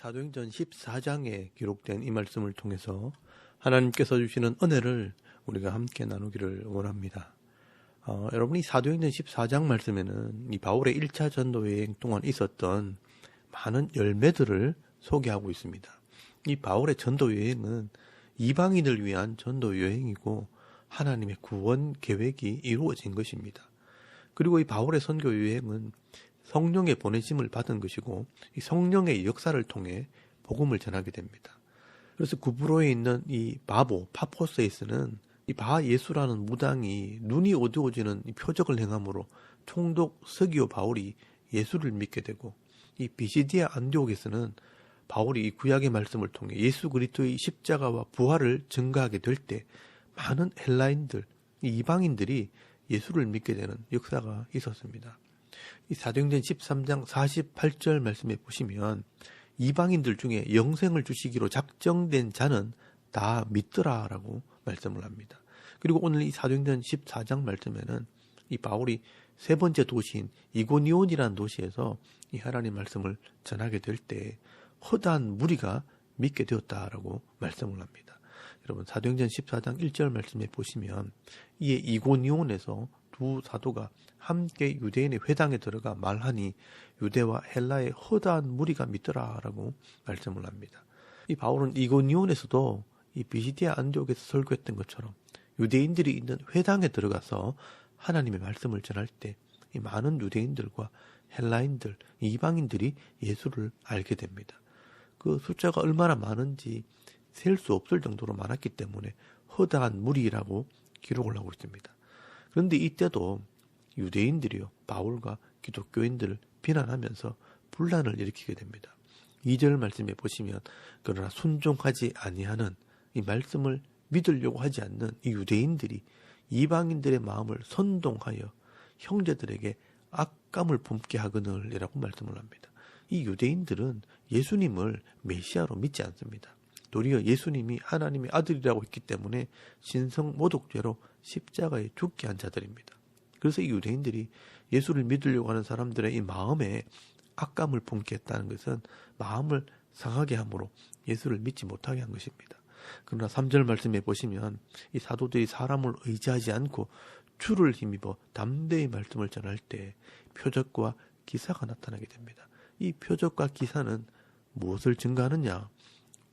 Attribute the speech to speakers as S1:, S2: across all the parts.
S1: 사도행전 14장에 기록된 이 말씀을 통해서 하나님께서 주시는 은혜를 우리가 함께 나누기를 원합니다. 여러분이 사도행전 14장 말씀에는 이 바울의 1차 전도 여행 동안 있었던 많은 열매들을 소개하고 있습니다. 이 바울의 전도 여행은 이방인을 위한 전도 여행이고 하나님의 구원 계획이 이루어진 것입니다. 그리고 이 바울의 선교 여행은 성령의 보내심을 받은 것이고 이 성령의 역사를 통해 복음을 전하게 됩니다. 그래서 구브로에 있는 이 바보 파포스에서는 이 바 예수라는 무당이 눈이 어두워지는 이 표적을 행함으로 총독 서기오 바울이 예수를 믿게 되고, 이 비시디아 안디옥에서는 바울이 이 구약의 말씀을 통해 예수 그리스도의 십자가와 부활을 증거하게 될 때 많은 헬라인들, 이방인들이 예수를 믿게 되는 역사가 있었습니다. 이 사도행전 13장 48절 말씀에 보시면 이방인들 중에 영생을 주시기로 작정된 자는 다 믿더라라고 말씀을 합니다. 그리고 오늘 이 사도행전 14장 말씀에는 이 바울이 세 번째 도시인 이고니온이라는 도시에서 이 하나님 말씀을 전하게 될 때 허다한 무리가 믿게 되었다라고 말씀을 합니다. 여러분 사도행전 14장 1절 말씀에 보시면 이에 이고니온에서 두 사도가 함께 유대인의 회당에 들어가 말하니 유대와 헬라의 허다한 무리가 믿더라라고 말씀을 합니다. 이 바울은 이고니온에서도 이 비시디아 안디옥에서 설교했던 것처럼 유대인들이 있는 회당에 들어가서 하나님의 말씀을 전할 때 이 많은 유대인들과 헬라인들, 이방인들이 예수를 알게 됩니다. 그 숫자가 얼마나 많은지 셀 수 없을 정도로 많았기 때문에 허다한 무리라고 기록을 하고 있습니다. 그런데 이때도 유대인들이요, 바울과 기독교인들을 비난하면서 분란을 일으키게 됩니다. 2절 말씀에 보시면 그러나 순종하지 아니하는 이 말씀을 믿으려고 하지 않는 이 유대인들이 이방인들의 마음을 선동하여 형제들에게 악감을 품게 하거늘이라고 말씀을 합니다. 이 유대인들은 예수님을 메시아로 믿지 않습니다. 도리어 예수님이 하나님의 아들이라고 했기 때문에 신성모독죄로 십자가에 죽게 한 자들입니다. 그래서 이 유대인들이 예수를 믿으려고 하는 사람들의 이 마음에 악감을 품게 했다는 것은 마음을 상하게 함으로 예수를 믿지 못하게 한 것입니다. 그러나 3절 말씀에 보시면 이 사도들이 사람을 의지하지 않고 주를 힘입어 담대히 말씀을 전할 때 표적과 기사가 나타나게 됩니다. 이 표적과 기사는 무엇을 증거하느냐?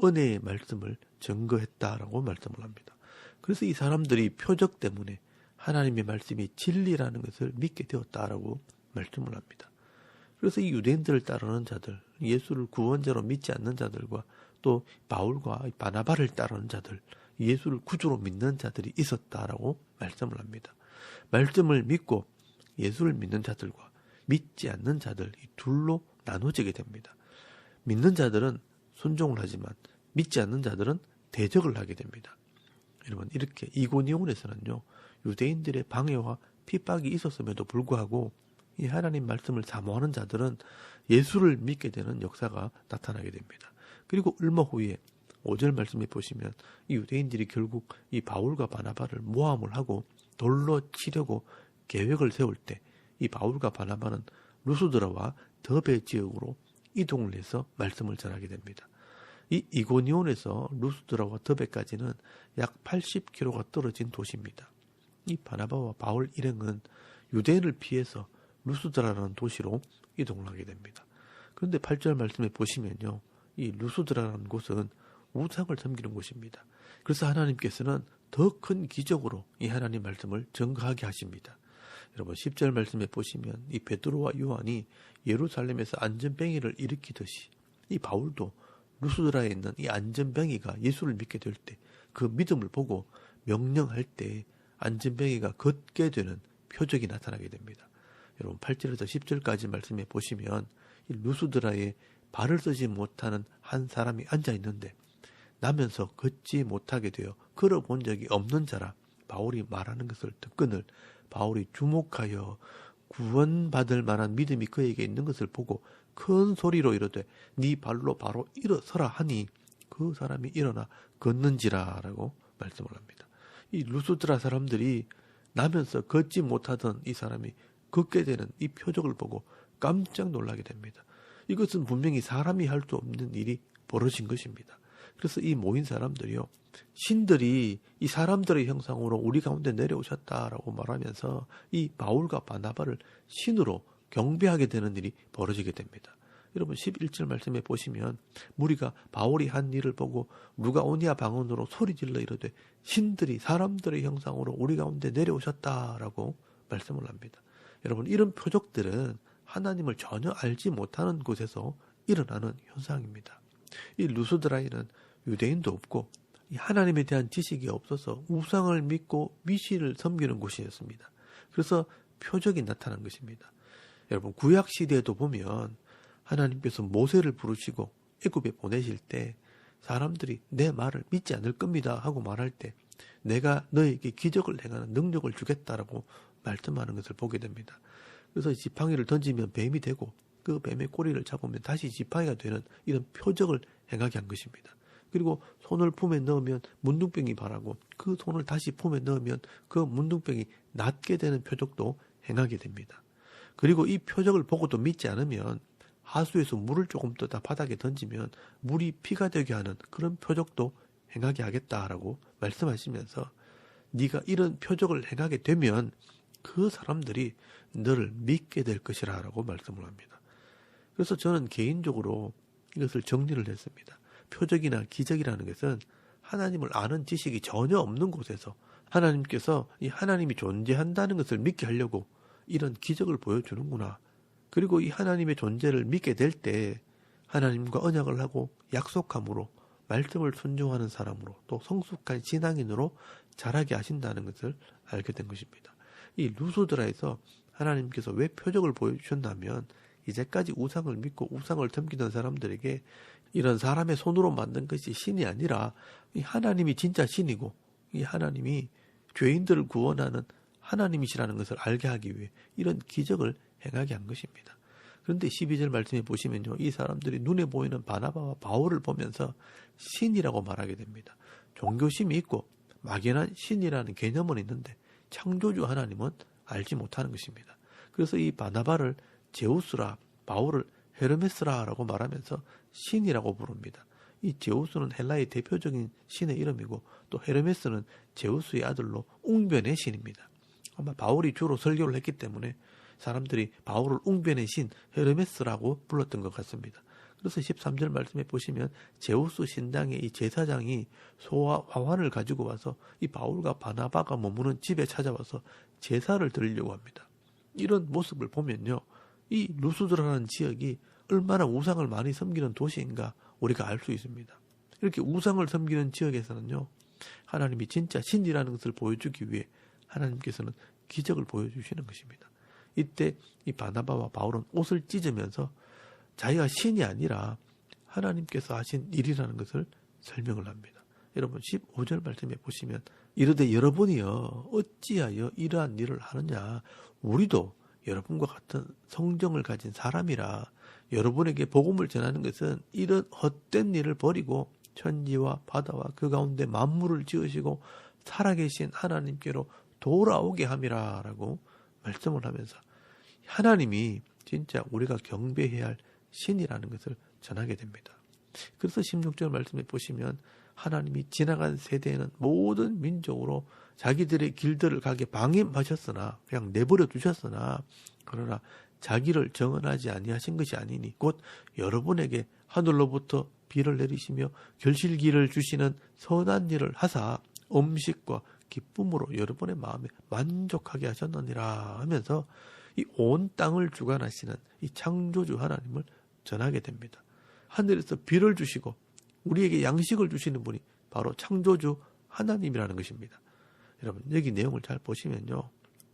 S1: 은혜의 말씀을 증거했다라고 말씀을 합니다. 그래서 이 사람들이 표적 때문에 하나님의 말씀이 진리라는 것을 믿게 되었다라고 말씀을 합니다. 그래서 이 유대인들을 따르는 자들, 예수를 구원자로 믿지 않는 자들과 또 바울과 바나바를 따르는 자들, 예수를 구주로 믿는 자들이 있었다라고 말씀을 합니다. 말씀을 믿고 예수를 믿는 자들과 믿지 않는 자들, 이 둘로 나눠지게 됩니다. 믿는 자들은 순종을 하지만 믿지 않는 자들은 대적을 하게 됩니다. 여러분, 이렇게 이고니온에서는요, 유대인들의 방해와 핍박이 있었음에도 불구하고 이 하나님 말씀을 사모하는 자들은 예수를 믿게 되는 역사가 나타나게 됩니다. 그리고 얼마 후에 5절 말씀에 보시면 이 유대인들이 결국 이 바울과 바나바를 모함을 하고 돌로 치려고 계획을 세울 때 이 바울과 바나바는 루스드라와 더베 지역으로 이동을 해서 말씀을 전하게 됩니다. 이 이고니온에서 루스드라와 더베까지는 약 80km가 떨어진 도시입니다. 이 바나바와 바울 일행은 유대인을 피해서 루스드라라는 도시로 이동을 하게 됩니다. 그런데 8절 말씀에 보시면요, 이 루스드라라는 곳은 우상을 섬기는 곳입니다. 그래서 하나님께서는 더 큰 기적으로 이 하나님 말씀을 증거하게 하십니다. 여러분 10절 말씀에 보시면 이 베드로와 요한이 예루살렘에서 안전뱅이를 일으키듯이 이 바울도 루스드라에 있는 이 안전뱅이가 예수를 믿게 될 때 그 믿음을 보고 명령할 때 안전뱅이가 걷게 되는 표적이 나타나게 됩니다. 여러분 8절에서 10절까지 말씀에 보시면 이 루스드라에 발을 쓰지 못하는 한 사람이 앉아 있는데 나면서 걷지 못하게 되어 걸어본 적이 없는 자라 바울이 말하는 것을 듣거늘 바울이 주목하여 구원받을 만한 믿음이 그에게 있는 것을 보고 큰 소리로 이르되 네 발로 바로 일어서라 하니 그 사람이 일어나 걷는지라 라고 말씀을 합니다. 이 루스드라 사람들이 나면서 걷지 못하던 이 사람이 걷게 되는 이 표적을 보고 깜짝 놀라게 됩니다. 이것은 분명히 사람이 할 수 없는 일이 벌어진 것입니다. 그래서 이 모인 사람들이요, 신들이 이 사람들의 형상으로 우리 가운데 내려오셨다라고 말하면서 이 바울과 바나바를 신으로 경배하게 되는 일이 벌어지게 됩니다. 여러분 11절 말씀에 보시면 무리가 바울이 한 일을 보고 루가오니아 방언으로 소리질러 이르되 신들이 사람들의 형상으로 우리 가운데 내려오셨다라고 말씀을 합니다. 여러분 이런 표적들은 하나님을 전혀 알지 못하는 곳에서 일어나는 현상입니다. 이 루스드라에는 유대인도 없고 하나님에 대한 지식이 없어서 우상을 믿고 미신을 섬기는 곳이었습니다. 그래서 표적이 나타난 것입니다. 여러분 구약 시대에도 보면 하나님께서 모세를 부르시고 애굽에 보내실 때 사람들이 내 말을 믿지 않을 겁니다 하고 말할 때 내가 너에게 기적을 행하는 능력을 주겠다라고 말씀하는 것을 보게 됩니다. 그래서 지팡이를 던지면 뱀이 되고 그 뱀의 꼬리를 잡으면 다시 지팡이가 되는 이런 표적을 행하게 한 것입니다. 그리고 손을 품에 넣으면 문둥병이 발하고 그 손을 다시 품에 넣으면 그 문둥병이 낫게 되는 표적도 행하게 됩니다. 그리고 이 표적을 보고도 믿지 않으면 하수에서 물을 조금 떠다 바닥에 던지면 물이 피가 되게 하는 그런 표적도 행하게 하겠다라고 말씀하시면서 네가 이런 표적을 행하게 되면 그 사람들이 너를 믿게 될 것이라 라고 말씀을 합니다. 그래서 저는 개인적으로 이것을 정리를 했습니다. 표적이나 기적이라는 것은 하나님을 아는 지식이 전혀 없는 곳에서 하나님께서 이 하나님이 존재한다는 것을 믿게 하려고 이런 기적을 보여주는구나. 그리고 이 하나님의 존재를 믿게 될 때 하나님과 언약을 하고 약속함으로 말씀을 순종하는 사람으로 또 성숙한 신앙인으로 자라게 하신다는 것을 알게 된 것입니다. 이 루스드라에서 하나님께서 왜 표적을 보여주셨냐면 이제까지 우상을 믿고 우상을 섬기던 사람들에게 이런 사람의 손으로 만든 것이 신이 아니라 이 하나님이 진짜 신이고 이 하나님이 죄인들을 구원하는 하나님이시라는 것을 알게 하기 위해 이런 기적을 행하게 한 것입니다. 그런데 12절 말씀에 보시면요, 이 사람들이 눈에 보이는 바나바와 바울을 보면서 신이라고 말하게 됩니다. 종교심이 있고 막연한 신이라는 개념은 있는데 창조주 하나님은 알지 못하는 것입니다. 그래서 이 바나바를 제우스라, 바울을 헤르메스라라고 말하면서 신이라고 부릅니다. 이 제우스는 헬라의 대표적인 신의 이름이고 또 헤르메스는 제우스의 아들로 웅변의 신입니다. 아마 바울이 주로 설교를 했기 때문에 사람들이 바울을 웅변의 신 헤르메스라고 불렀던 것 같습니다. 그래서 13절 말씀에 보시면 제우스 신당의 이 제사장이 소와 화환을 가지고 와서 이 바울과 바나바가 머무는 집에 찾아와서 제사를 드리려고 합니다. 이런 모습을 보면요, 이 루스드라라는 지역이 얼마나 우상을 많이 섬기는 도시인가 우리가 알 수 있습니다. 이렇게 우상을 섬기는 지역에서는요, 하나님이 진짜 신이라는 것을 보여주기 위해 하나님께서는 기적을 보여주시는 것입니다. 이때 이 바나바와 바울은 옷을 찢으면서 자기가 신이 아니라 하나님께서 하신 일이라는 것을 설명을 합니다. 여러분 15절 말씀에 보시면 이르되 여러분이여 어찌하여 이러한 일을 하느냐, 우리도 여러분과 같은 성정을 가진 사람이라 여러분에게 복음을 전하는 것은 이런 헛된 일을 버리고 천지와 바다와 그 가운데 만물을 지으시고 살아계신 하나님께로 돌아오게 함이라 라고 말씀을 하면서 하나님이 진짜 우리가 경배해야 할 신이라는 것을 전하게 됩니다. 그래서 16절 말씀에 보시면 하나님이 지나간 세대에는 모든 민족으로 자기들의 길들을 가게 방임하셨으나 그냥 내버려 두셨으나 그러나 자기를 정언하지 아니하신 것이 아니니 곧 여러분에게 하늘로부터 비를 내리시며 결실기를 주시는 선한 일을 하사 음식과 기쁨으로 여러분의 마음에 만족하게 하셨느니라 하면서 이 온 땅을 주관하시는 이 창조주 하나님을 전하게 됩니다. 하늘에서 비를 주시고 우리에게 양식을 주시는 분이 바로 창조주 하나님이라는 것입니다. 여러분 여기 내용을 잘 보시면요,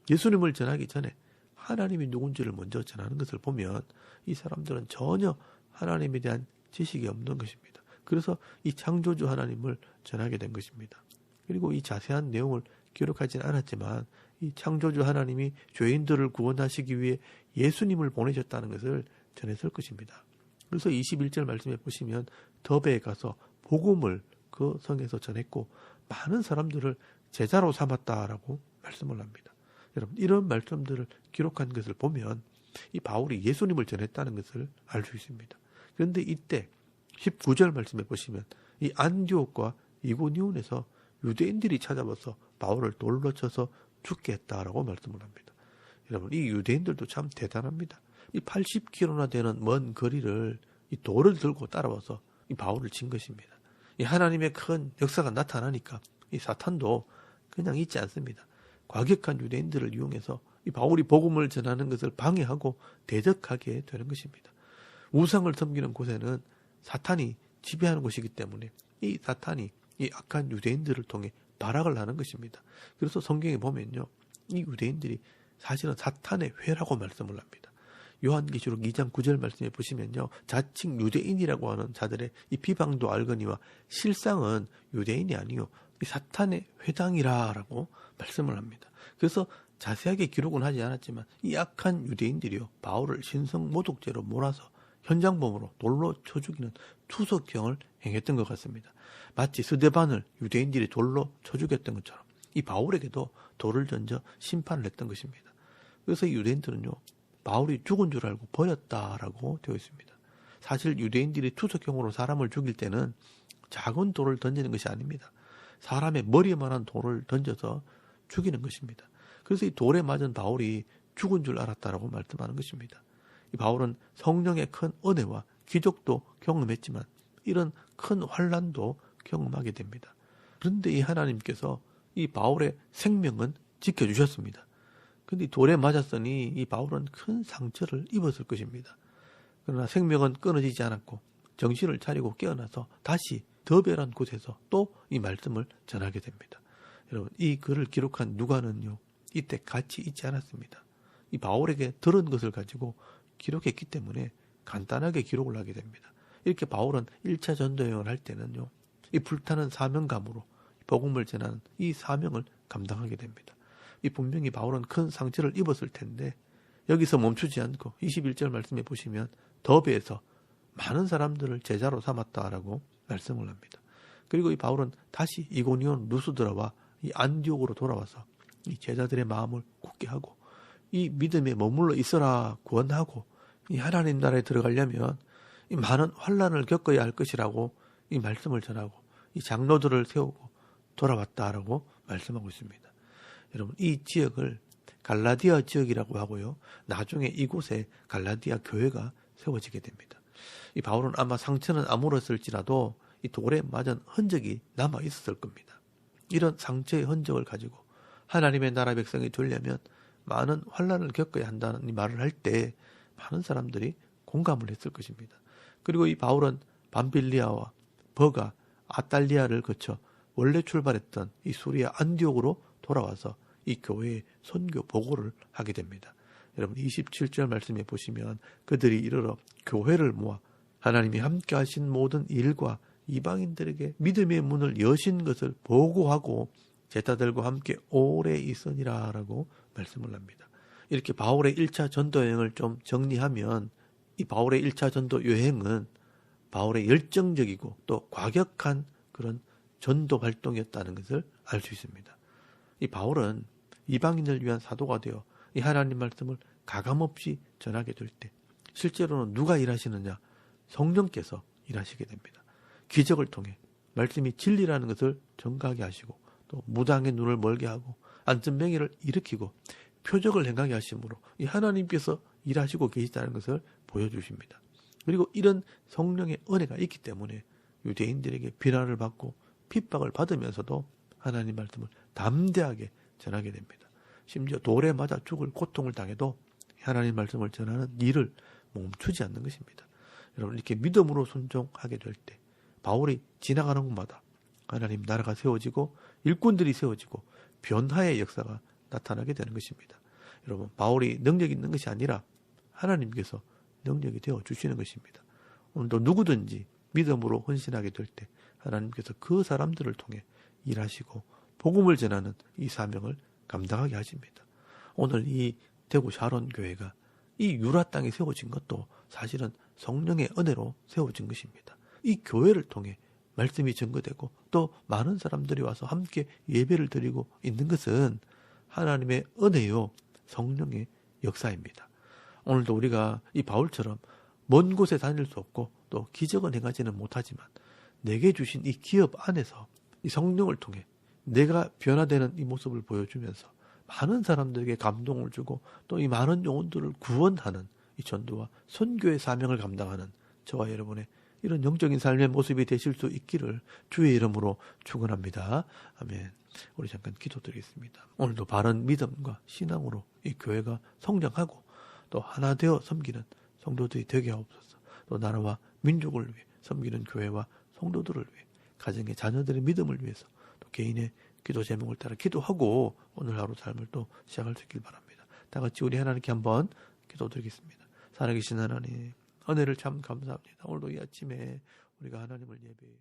S1: 예수님을 전하기 전에 하나님이 누군지를 먼저 전하는 것을 보면 이 사람들은 전혀 하나님에 대한 지식이 없는 것입니다. 그래서 이 창조주 하나님을 전하게 된 것입니다. 그리고 이 자세한 내용을 기록하지는 않았지만 이 창조주 하나님이 죄인들을 구원하시기 위해 예수님을 보내셨다는 것을 전했을 것입니다. 그래서 21절 말씀에 보시면 더베에 가서 복음을 그 성에서 전했고 많은 사람들을 제자로 삼았다라고 말씀을 합니다. 여러분 이런 말씀들을 기록한 것을 보면 이 바울이 예수님을 전했다는 것을 알 수 있습니다. 그런데 이때 19절 말씀에 보시면 이 안디옥과 이고니온에서 유대인들이 찾아와서 바울을 돌로 쳐서 죽게 했다라고 말씀을 합니다. 여러분, 이 유대인들도 참 대단합니다. 이 80km나 되는 먼 거리를 이 돌을 들고 따라와서 이 바울을 친 것입니다. 이 하나님의 큰 역사가 나타나니까 이 사탄도 그냥 있지 않습니다. 과격한 유대인들을 이용해서 이 바울이 복음을 전하는 것을 방해하고 대적하게 되는 것입니다. 우상을 섬기는 곳에는 사탄이 지배하는 곳이기 때문에 이 사탄이 이 악한 유대인들을 통해 발악을 하는 것입니다. 그래서 성경에 보면요, 이 유대인들이 사실은 사탄의 회라고 말씀을 합니다. 요한계시록 2장 9절 말씀에 보시면요, 자칭 유대인이라고 하는 자들의 이 비방도 알거니와 실상은 유대인이 아니요 이 사탄의 회당이라라고 말씀을 합니다. 그래서 자세하게 기록은 하지 않았지만 이 악한 유대인들이요 바울을 신성모독죄로 몰아서 현장범으로 돌로 쳐 죽이는 투석경을 행했던 것 같습니다. 마치 스데반을 유대인들이 돌로 쳐 죽였던 것처럼 이 바울에게도 돌을 던져 심판을 했던 것입니다. 그래서 이 유대인들은요, 바울이 죽은 줄 알고 버렸다라고 되어 있습니다. 사실 유대인들이 투석경으로 사람을 죽일 때는 작은 돌을 던지는 것이 아닙니다. 사람의 머리만한 돌을 던져서 죽이는 것입니다. 그래서 이 돌에 맞은 바울이 죽은 줄 알았다라고 말씀하는 것입니다. 이 바울은 성령의 큰 은혜와 기적도 경험했지만 이런 큰 환난도 경험하게 됩니다. 그런데 이 하나님께서 이 바울의 생명은 지켜주셨습니다. 그런데 돌에 맞았으니 이 바울은 큰 상처를 입었을 것입니다. 그러나 생명은 끊어지지 않았고 정신을 차리고 깨어나서 다시 더 별한 곳에서 또 이 말씀을 전하게 됩니다. 여러분, 이 글을 기록한 누가는요, 이때 같이 있지 않았습니다. 이 바울에게 들은 것을 가지고 기록했기 때문에 간단하게 기록을 하게 됩니다. 이렇게 바울은 1차 전도여행을 할 때는요, 이 불타는 사명감으로 복음을 전하는 이 사명을 감당하게 됩니다. 이 분명히 바울은 큰 상처를 입었을 텐데 여기서 멈추지 않고 21절 말씀에 보시면 더베에서 많은 사람들을 제자로 삼았다라고 말씀을 합니다. 그리고 이 바울은 다시 이고니온 루스드라와 이 안디옥으로 돌아와서 이 제자들의 마음을 굳게 하고 이 믿음에 머물러 있어라 구원하고 이 하나님 나라에 들어가려면 이 많은 환난을 겪어야 할 것이라고 이 말씀을 전하고 이 장로들을 세우고 돌아왔다라고 말씀하고 있습니다. 여러분, 이 지역을 갈라디아 지역이라고 하고요, 나중에 이곳에 갈라디아 교회가 세워지게 됩니다. 이 바울은 아마 상처는 아물었을지라도 이 돌에 맞은 흔적이 남아 있었을 겁니다. 이런 상처의 흔적을 가지고 하나님의 나라 백성이 되려면 많은 환난을 겪어야 한다는 이 말을 할 때 많은 사람들이 공감을 했을 것입니다. 그리고 이 바울은 밤빌리아와 버가, 아탈리아를 거쳐 원래 출발했던 이 수리아 안디옥으로 돌아와서 이 교회에 선교 보고를 하게 됩니다. 여러분, 27절 말씀에 보시면 그들이 이르러 교회를 모아 하나님이 함께 하신 모든 일과 이방인들에게 믿음의 문을 여신 것을 보고하고 제자들과 함께 오래 있으니라 라고 말씀을 합니다. 이렇게 바울의 1차 전도 여행을 좀 정리하면 이 바울의 1차 전도 여행은 바울의 열정적이고 또 과격한 그런 전도 활동이었다는 것을 알 수 있습니다. 이 바울은 이방인을 위한 사도가 되어 이 하나님 말씀을 가감없이 전하게 될 때 실제로는 누가 일하시느냐? 성령께서 일하시게 됩니다. 기적을 통해 말씀이 진리라는 것을 정가하게 하시고 또 무당의 눈을 멀게 하고 안전병이를 일으키고 표적을 행하게 하심으로 이 하나님께서 일하시고 계시다는 것을 보여주십니다. 그리고 이런 성령의 은혜가 있기 때문에 유대인들에게 비난을 받고 핍박을 받으면서도 하나님 말씀을 담대하게 전하게 됩니다. 심지어 돌에 맞아 죽을 고통을 당해도 하나님 말씀을 전하는 일을 멈추지 않는 것입니다. 여러분, 이렇게 믿음으로 순종하게 될 때 바울이 지나가는 곳마다 하나님 나라가 세워지고 일꾼들이 세워지고 변화의 역사가 나타나게 되는 것입니다. 여러분, 바울이 능력이 있는 것이 아니라 하나님께서 능력이 되어 주시는 것입니다. 오늘도 누구든지 믿음으로 헌신하게 될 때 하나님께서 그 사람들을 통해 일하시고 복음을 전하는 이 사명을 감당하게 하십니다. 오늘 이 대구 샤론 교회가 이 유라 땅에 세워진 것도 사실은 성령의 은혜로 세워진 것입니다. 이 교회를 통해 말씀이 증거되고 또 많은 사람들이 와서 함께 예배를 드리고 있는 것은 하나님의 은혜요 성령의 역사입니다. 오늘도 우리가 이 바울처럼 먼 곳에 다닐 수 없고 또 기적은 행하지는 못하지만 내게 주신 이 기업 안에서 이 성령을 통해 내가 변화되는 이 모습을 보여주면서 많은 사람들에게 감동을 주고 또 이 많은 영혼들을 구원하는 이 전도와 선교의 사명을 감당하는 저와 여러분의 이런 영적인 삶의 모습이 되실 수 있기를 주의 이름으로 축원합니다. 아멘. 우리 잠깐 기도드리겠습니다. 오늘도 바른 믿음과 신앙으로 이 교회가 성장하고 또 하나 되어 섬기는 성도들이 되게 하옵소서. 또 나라와 민족을 위해 섬기는 교회와 성도들을 위해 가정의 자녀들의 믿음을 위해서 또 개인의 기도 제목을 따라 기도하고 오늘 하루 삶을 또 시작할 수 있길 바랍니다. 다 같이 우리 하나님께 한번 기도드리겠습니다. 살아계신 하나님, 은혜를 참 감사합니다. 오늘도 이 아침에 우리가 하나님을 예배해요.